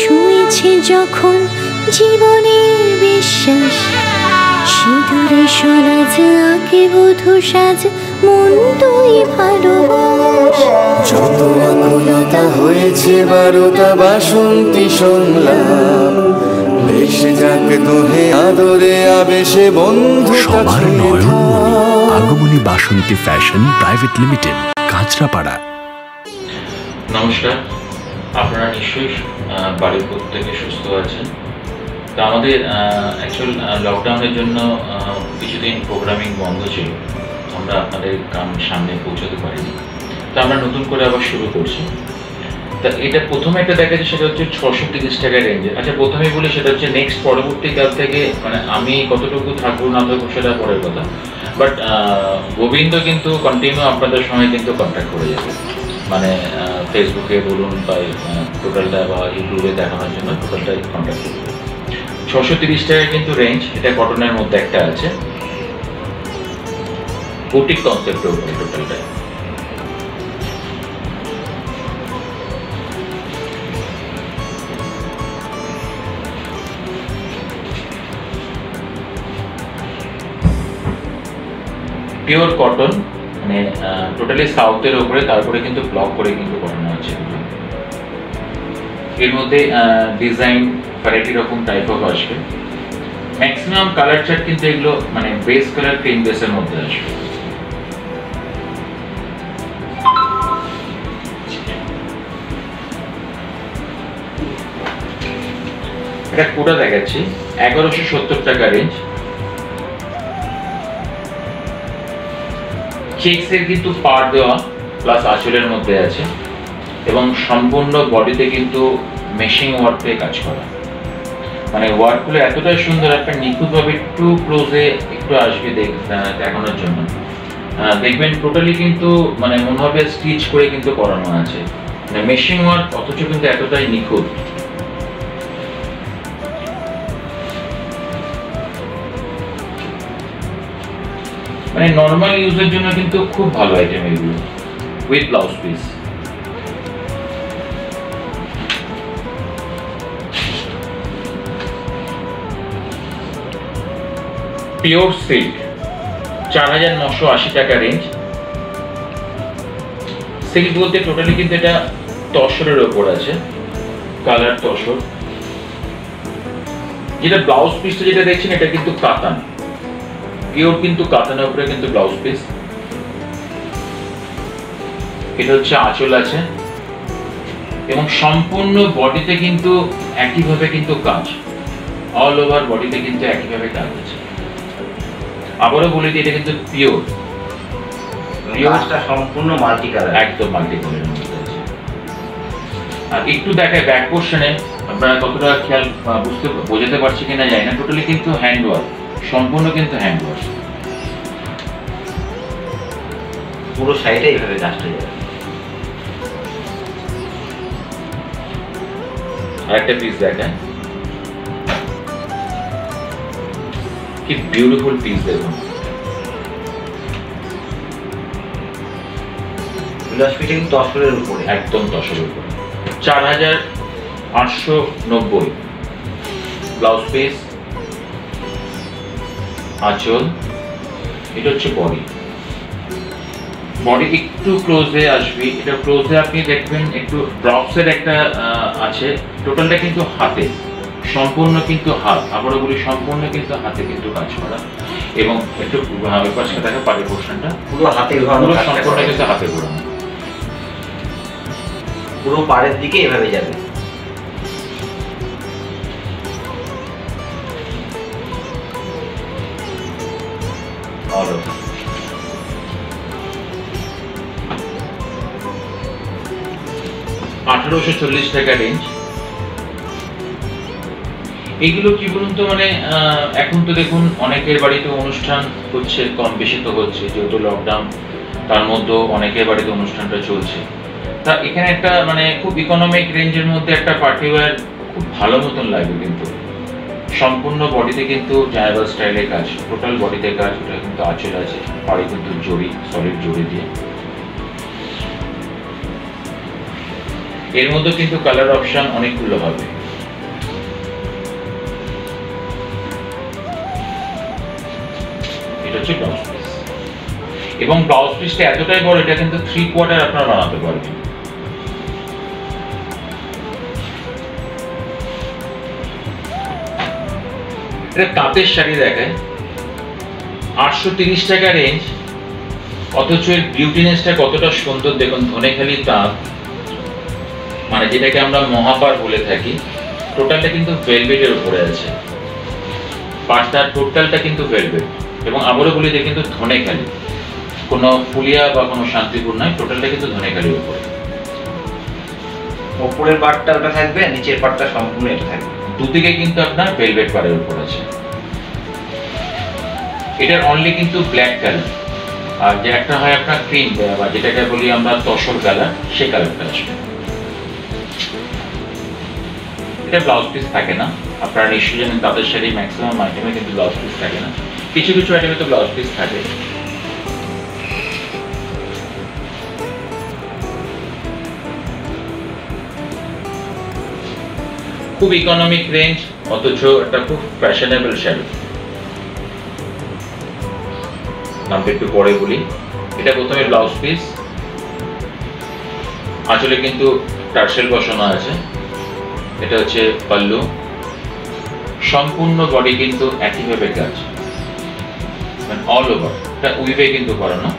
ছুঁয়েছে যখন জীবনের বিশ্বাস, সিঁদুরে সরাজ আঁকে বধূ সাজ, মন তুই ভালোবাস। যত আকুলতা হয়েছে বারোটা বাসন্তী শুনলাম, ভেসে যাক দোহে আদরে আবেশে বন্ধু। সবার নয়নমণি আগমনী বাসন্তী ফ্যাশন প্রাইভেট লিমিটেড, কাঁচরাপাড়া। নমস্কার, আপনারা নিশ্চয়ই বাড়ির প্রত্যেকে সুস্থ আছেন। তো আমাদের অ্যাকচুয়াল লকডাউনের জন্য কিছুদিন প্রোগ্রামিং বন্ধ ছিল, আমরা আপনাদের সামনে পৌঁছতে পারিনি। তো আমরা নতুন করে আবার শুরু করছি। তা এটা প্রথমে একটা দেখা যায়, সেটা হচ্ছে 630 টাকা রেঞ্জে। আচ্ছা, প্রথমেই বলি, সেটা হচ্ছে নেক্সট পরবর্তীকাল থেকে মানে আমি কতটুকু থাকবো না থাকবো সেটা পরের কথা, বাট গোবিন্দ কিন্তু কন্টিনিউ আপনাদের সঙ্গে কিন্তু কন্ট্যাক্ট করে যাবে, মানে ফেসবুকে বলুন বা টোটালটা বা ইউটিউবে দেখানোর জন্য টোটালটাই কন্ট্যাক্ট করবে। 630 টাকা কিন্তু রেঞ্জ। এটা কটনের মধ্যে একটা আছে, বুটিক কনসেপ্টের উপরে টোটালটাই। পিওর কটন, মানে টোটালি সাউথের উপরে, তারপরে কিন্তু ব্লক করে কিন্তু করানো আছে। এর মধ্যে ডিজাইন ভ্যারাইটি রকম টাইপ অফ আসবে। ম্যাক্সিমাম কালার চার্ট কিন্তু এগুলো মানে বেস কালার ক্রিম বেসের মধ্যে আসবে। এটা কোটা দেখাচ্ছি, 1170 টাকা রেঞ্জ। চেকসের কিন্তু পার দেওয়া প্লাস আঁচলের মধ্যে আছে, এবং সম্পূর্ণ বডিতে কিন্তু মেশিং ওয়ার্ক দিয়ে কাজ করা, মানে ওয়ার্কগুলো এতটাই সুন্দর, একটা নিখুঁতভাবে একটু ক্লোজে একটু আসবে দেখানোর জন্য দেখবেন। টোটালি কিন্তু মানে মনে হবে স্টিচ করে কিন্তু করানো আছে, মানে মেশিং ওয়ার্ক, অথচ কিন্তু এতটাই নিখুঁত। মানে নর্মাল ইউজের জন্য কিন্তু খুব ভালো আইটেম এগুলো, with blouse piece. Pure silk, 4980 টাকা রেঞ্জ। সিল্ক বলতে টোটালি কিন্তু এটা তসরের ওপর আছে, কালার তসর। যেটা ব্লাউজ পিসটা যেটা দেখছেন, এটা কিন্তু কাতান, পিওর কিন্তু কাতানের উপরে কিন্তু ব্লাউজ পিস। এটা হচ্ছে আঁচল আছে, এবং সম্পূর্ণ বডিতে কিন্তু একইভাবে কিন্তু কাজ, অল ওভার বডিতে কিন্তু একইভাবে কাজ আছে। আবারও বলে দিই, এটা কিন্তু পিওর, পিওরটা সম্পূর্ণ মাল্টি কালার, একদম মাল্টি কালারের মধ্যে আছে। আর একটু দেখায় ব্যাক পোর্শনে, আপনারা কতটা খেয়াল বোঝাতে পারছি কিনা জানি না, টোটালি কিন্তু হ্যান্ড ওয়ার্ক, সম্পূর্ণ কিন্তু হ্যান্ড ওয়াশ। পুরো সাইডে এইভাবে কাজটা যাবে। আরেকটা পিস দেখেন, কি বিউটিফুল পিস দেখুন। ব্লাউজ ফিটিং তসরের উপরে, একদম তসরের উপরে। 4890 ব্লাউজ পিস, আঁচল। এটা হচ্ছে বডি, বডি একটু ক্লোজে আসবে। এটা ক্লোজে আপনি দেখবেন একটু ড্রপসের একটা আছে। টোটালটা কিন্তু হাতে, সম্পূর্ণ কিন্তু হাত, আবারও বলি সম্পূর্ণ কিন্তু হাতে কিন্তু কাজ করা, এবং একটু পাশে দেখা পাড়ের পোর্শনটা পুরো হাতে পুরো সম্পূর্ণ কিন্তু হাতে ঘোরানো, পুরো পাড়ের দিকে এভাবে যাবে। অল ওভার 1840 টাকা রেঞ্জ। এইগুলো কি বলুন তো, মানে এখন তো দেখুন অনেকের বাড়িতে অনুষ্ঠান হচ্ছে, কম বেশি তো হচ্ছে, যেহেতু লকডাউন, তার মধ্যে অনেকের বাড়িতে অনুষ্ঠানটা চলছে। তা এখানে একটা মানে খুব ইকোনমিক রেঞ্জের মধ্যে একটা পার্টি ওয়্যার খুব ভালো মতন লাগবে। কিন্তু সম্পূর্ণ বডিতে কিন্তু জায়বা স্টাইলে কাজ, টোটাল বডিতে কাজ। ওটা কিন্তু আঁচল আছে, পাড়ে কিন্তু জড়ি, সলিড জড়ি দিয়ে। এর মধ্যে কিন্তু কালার অপশন অনেকগুলো হবে। এটা হচ্ছে ব্লাউজ পিস। এবং ব্লাউজ পিসটা এতটাই বড়, এটা কিন্তু 3/4 আপনারা বানাতে পারবেন। এটা তাঁতের শাড়ি দেখায়, 830 টাকা রেঞ্জ, অথচ এর বিউটিনেসটা কতটা সুন্দর দেখুন। ধনেখালি তাঁত, মানে যেটাকে আমরা মহাপার বলে থাকি, টোটালটা কিন্তু ভেলভেটের উপরে আছে। পাটটার টোটালটা কিন্তু ভেলভেট, এবং আবারও বলি যে কিন্তু ধনেখালি, কোনো ফুলিয়া বা কোনো শান্তিপুর নয়, টোটালটা কিন্তু ধনেখালির উপরে। উপরের পাটটা ওটা থাকবে, নিচের পাটটা সম্পূর্ণ এটা থাকবে। দুদিকে কিন্তু আপনার ভেলভেট পাড়ের উপর আছে। এটার অনলি কিন্তু ব্ল্যাক কালার, আর যে একটা হয় আপনার ক্রিম বা যেটাকে বলি আমরা তসর কালার, সে কালারটা আসবে। এটা ব্লাউজ পিস থাকে না, আপনারা নিশ্চয়ই জানেন তাঁতের শাড়ি ম্যাক্সিমাম আইটেমে কিন্তু ব্লাউজ পিস থাকে না, কিছু কিছু আইটেমে তো ব্লাউজ পিস থাকে। খুব ইকোনমিক রেঞ্জ, অথচ একটা খুব ফ্যাশনেবল শাড়ি। নামটা একটু পরে বলি। এটা প্রথমে ব্লাউজ পিস, আঁচলে কিন্তু টার্সেল বসানো আছে। এটা হচ্ছে পাল্লু, সম্পূর্ণ বডি কিন্তু একইভাবে কাজ, মানে অল ওভার। এটা উইভে কিন্তু করানো।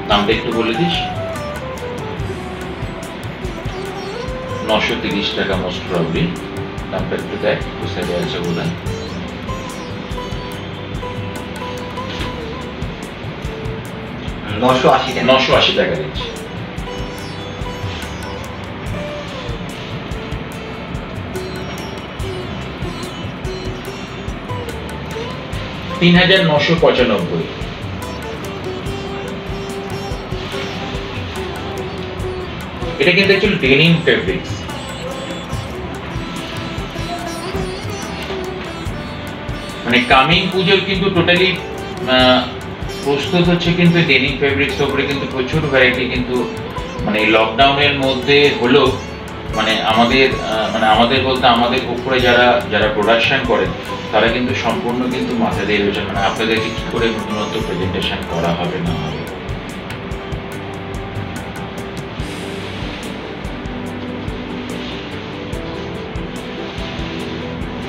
দামটা একটু বলে দিস। 930 টাকা মোস্ট প্রবাবলি। দামটা একটু দেখ, বুঝতে পেরেছে বলে। $980 টাকা দিচ্ছি। $3,995। এটা কিন্তু অ্যাকচুয়ালি ডেনিম ফেব্রিক্স। মানে কামিং পুজোর কিন্তু টোটালি প্রস্তুত হচ্ছে কিন্তু ডেনিম ফেব্রিক্স উপরে, কিন্তু প্রচুর ভ্যারাইটি কিন্তু মানে লকডাউনের মধ্যে হলো, মানে আমাদের বলতে আমাদের উপরে যারা প্রোডাকশন করেন তারা কিন্তু সম্পূর্ণ কিন্তু মাথা দিয়ে রয়েছে, মানে আপনাদেরকে কি করে নতুনত্ব প্রেজেন্টেশন করা হবে না হবে।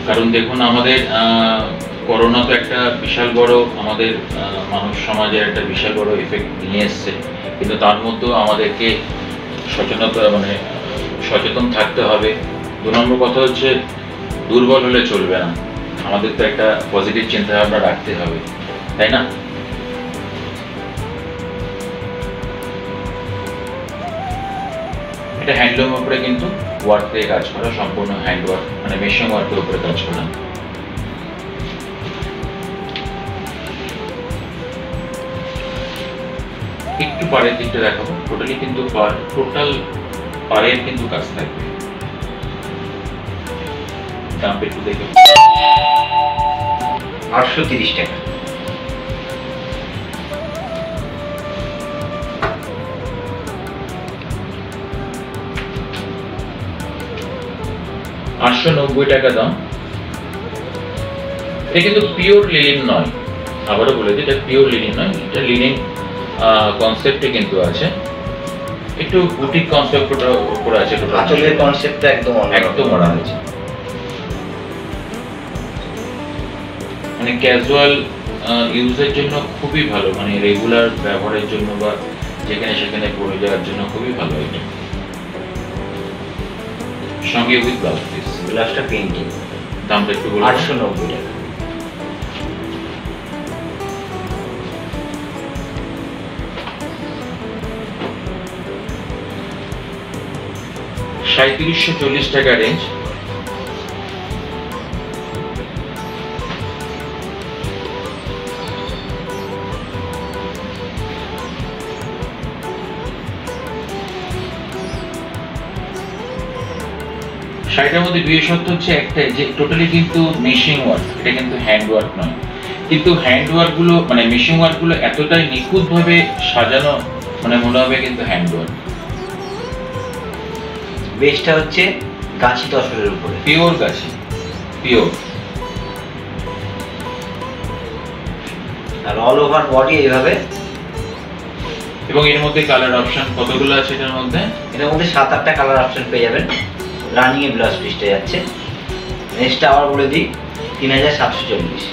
কারণ দেখুন আমাদের করোনা তো একটা বিশাল বড় আমাদের মানুষ সমাজের একটা বিশাল বড় এফেক্ট নিয়ে এসছে, কিন্তু তার মধ্যেও আমাদেরকে সচেতন থাকতে হবে। 2 নম্বর কথা হচ্ছে দুর্বল হলে চলবে না, আমাদের তো একটা পজিটিভ চিন্তা ভাবনা রাখতে হবে, তাই না? এটা হ্যান্ডলুমের উপরে কিন্তু ওয়ার্ক দিয়ে কাজ করা, সম্পূর্ণ হ্যান্ড ওয়ার্ক, মানে মেশিন ওয়ার্কের উপরে কাজ করা। একটু পাড়ের দিকটা দেখাবো। টোটালি কিন্তু টোটাল পাড়ের কিন্তু কাজ থাকবে। দাম একটু দেখে 830 টাকা। $890 টাকা দাম। এটা কিন্তু পিওর লিনেন নয়, আবারও বলে দিই এটা পিওর লিনেন নয়, এটা লিনেন কনসেপ্টে কিন্তু আছে, একটু বুটিক কনসেপ্টের উপর আছে। আঁচলের কনসেপ্টটা একদম করা হয়েছে, মানে ক্যাজুয়াল ইউজের জন্য খুবই ভালো, মানে রেগুলার ব্যবহারের জন্য বা যেখানে সেখানে পরে যাওয়ার জন্য খুবই ভালো এটা। সঙ্গে উইথ ব্লাউজ পিস। ব্লাউজটা পেইন্টিং। দামটা একটু বলুন। 890 টাকা। $3740 টাকা রেঞ্জ। শাড়িটার মধ্যে বিশেষত্ব হচ্ছে একটাই, যে টোটালি কিন্তু মেশিং ওয়ার্ক, এটা কিন্তু হ্যান্ড ওয়ার্ক নয়, কিন্তু হ্যান্ড ওয়ার্ক গুলো মানে মেশিং ওয়ার্ক গুলো এতটাই নিখুঁত ভাবে সাজানো, মানে মনে হবে কিন্তু হ্যান্ড ওয়ার্ক। বেসটা হচ্ছে গাছি তসরের উপরে, পিওর গাছি, পিওর। আর অল ওভার বডি এইভাবে। এবং এর মধ্যে কালার অপশন কতগুলো আছে এটার মধ্যে? এটার মধ্যে 7-8টা কালার অপশন পেয়ে যাবেন। রানিং এ ব্লাউজ পিসটা যাচ্ছে। নেক্সটটা আবার বলে দিই 3740।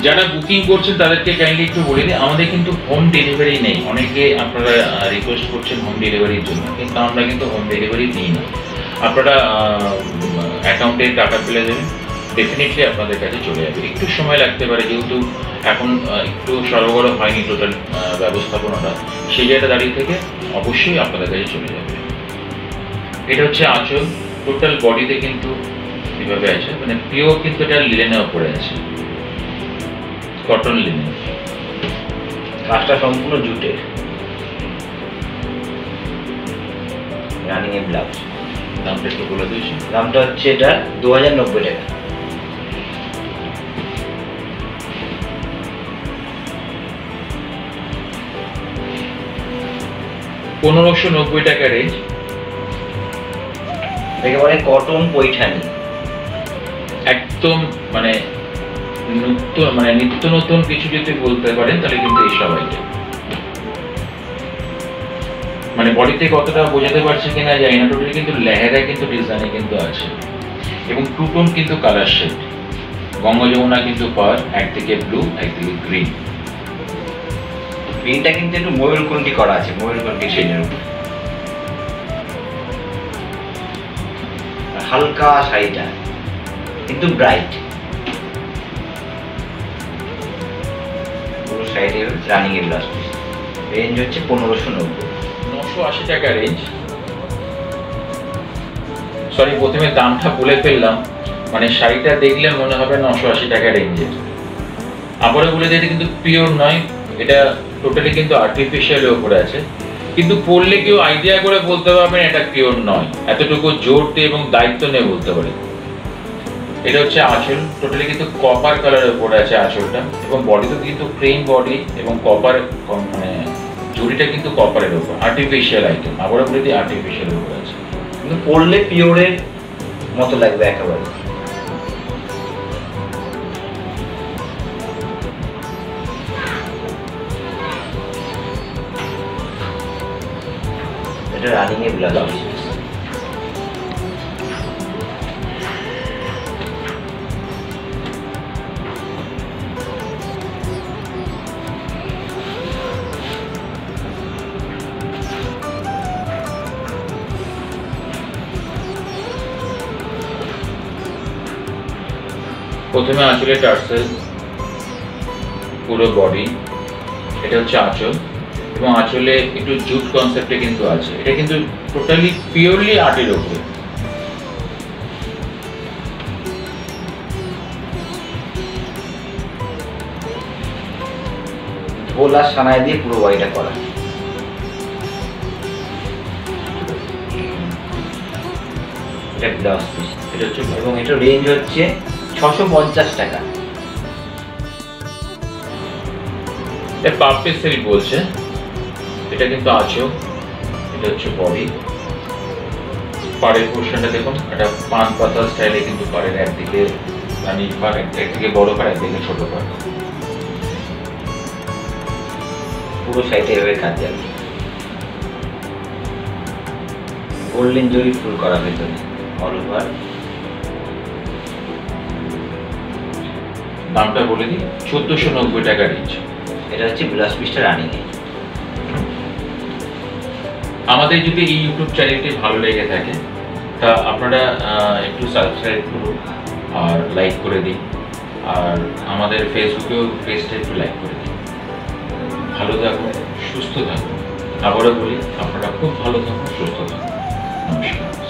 যারা বুকিং করছেন তাদেরকে কাইন্ডলি একটু বলে দিই, আমাদের কিন্তু হোম ডেলিভারি নেই। অনেকে আপনারা রিকোয়েস্ট করছেন হোম ডেলিভারির জন্য, কিন্তু আমরা কিন্তু হোম ডেলিভারি দিই না। আপনারা অ্যাকাউন্টে টাকা পেলে দেবেন, ডেফিনেটলি আপনাদের কাছে চলে যাবে। একটু সময় লাগতে পারে, যেহেতু এখন একটু সরবরাহ হয়নি টোটাল ব্যবস্থাপনাটা, সেই জায়গাটা দাঁড়িয়ে থেকে অবশ্যই আপনাদের কাছে চলে যাবে। এটা হচ্ছে আঁচল, টোটাল বডিতে কিন্তু এভাবে আছে, মানে পিওর কিন্তু এটা লিনেনের উপরে আছে, কটন লিনেন। কাজটা সম্পূর্ণ জুটের। রানিং এ ব্লাউজ। দামটা একটু বলে দিয়েছি। দামটা হচ্ছে এটা 2090 টাকা। $1590 টাকা রেঞ্জ। একেবারে কটন পৈঠানি, একদম মানে নিত্য নতুন কিছু যদি বলতে পারেন তাহলে কিন্তু এই সব আইটেম। মানে বডিতে কতটা বোঝাতে পারছে কিনা জানি না, টোটালি কিন্তু লেহেরা কিন্তু ডিজাইনে কিন্তু আছে, এবং টু টোন কিন্তু কালার শেড। গঙ্গা যমুনা কিন্তু পার, একদিকে ব্লু একদিকে গ্রিন। গ্রিনটা কিন্তু একটু ময়ূরকণ্ঠী করা আছে, ময়ূরকণ্ঠী শেডের উপর। হালকা শাড়িটা কিন্তু ব্রাইট। পুরো শাড়িতে রানিং এর ব্লাউজ পিস। রেঞ্জ হচ্ছে 1590। 980 টাকা রেঞ্জ। সরি, প্রথমে দামটা বলে ফেললাম, মানে শাড়িটা দেখলে মনে হবে 980 টাকা রেঞ্জের। আবারও বলে দিই, এটা কিন্তু পিওর নয়, এটা টোটালি কিন্তু আর্টিফিশিয়ালের উপরে আছে, কিন্তু পরলে কেউ আইডিয়া করে বলতে পারবেন এটা পিওর নয়, এতটুকু জোর দিয়ে এবং দায়িত্ব নিয়ে বলতে পারে। এটা হচ্ছে আঁচল, টোটালি কিন্তু কপার কালারের উপরে আছে আঁচলটা, এবং বডি তো কিন্তু প্লেন বডি এবং কপার, মানে জুড়িটা কিন্তু কপারের উপর, আর্টিফিশিয়াল আইটেম। আবারও বলে দিই আর্টিফিশিয়ালের উপরে আছে, কিন্তু পরলে পিওরের মতো লাগবে একেবারে। এটা রানিং এ ব্লাউজ। প্রথমে আঁচলে টার্সেল, পুরো বডি। এটা হচ্ছে আঁচল, এবং আঁচলে একটু জুট কনসেপ্টে কিন্তু আছে। এটা কিন্তু টোটালি পিওরলি আর্টের উপরে। ঢোল আর সানাই দিয়ে পুরো বডিটা করা। এটা ব্লাউজ পিস। এটা হচ্ছে, এবং এটা রেঞ্জ হচ্ছে 650 টাকা। এটা পাপে সিল্ক বলছে। এটা কিন্তু আঁচল, এটা হচ্ছে বডি। পাড়ের পোর্শনটা দেখুন, এটা পান পাতা স্টাইলে কিন্তু পাড়ের একদিকে রানী পাড়, একদিকে বড় পাড়, একদিকে ছোট পাড়। পুরো সাইডে এভাবে কাজ যাবে। গোল্ডেন জরি ফুল করা ভেতরে অল ওভার। দামটা বলে দিই, 1490 টাকা রেঞ্জ। এটা হচ্ছে ব্লাউজ পিসটা রানিং এ। আমাদের যদি এই ইউটিউব চ্যানেলটি ভালো লেগে থাকে তা আপনারা একটু সাবস্ক্রাইব করুন আর লাইক করে দিন, আর আমাদের ফেসবুকেও পেজটা একটু লাইক করে দিন। ভালো থাকুন, সুস্থ থাকুন। আবারও বলি, আপনারা খুব ভালো থাকুন, সুস্থ থাকুন। নমস্কার।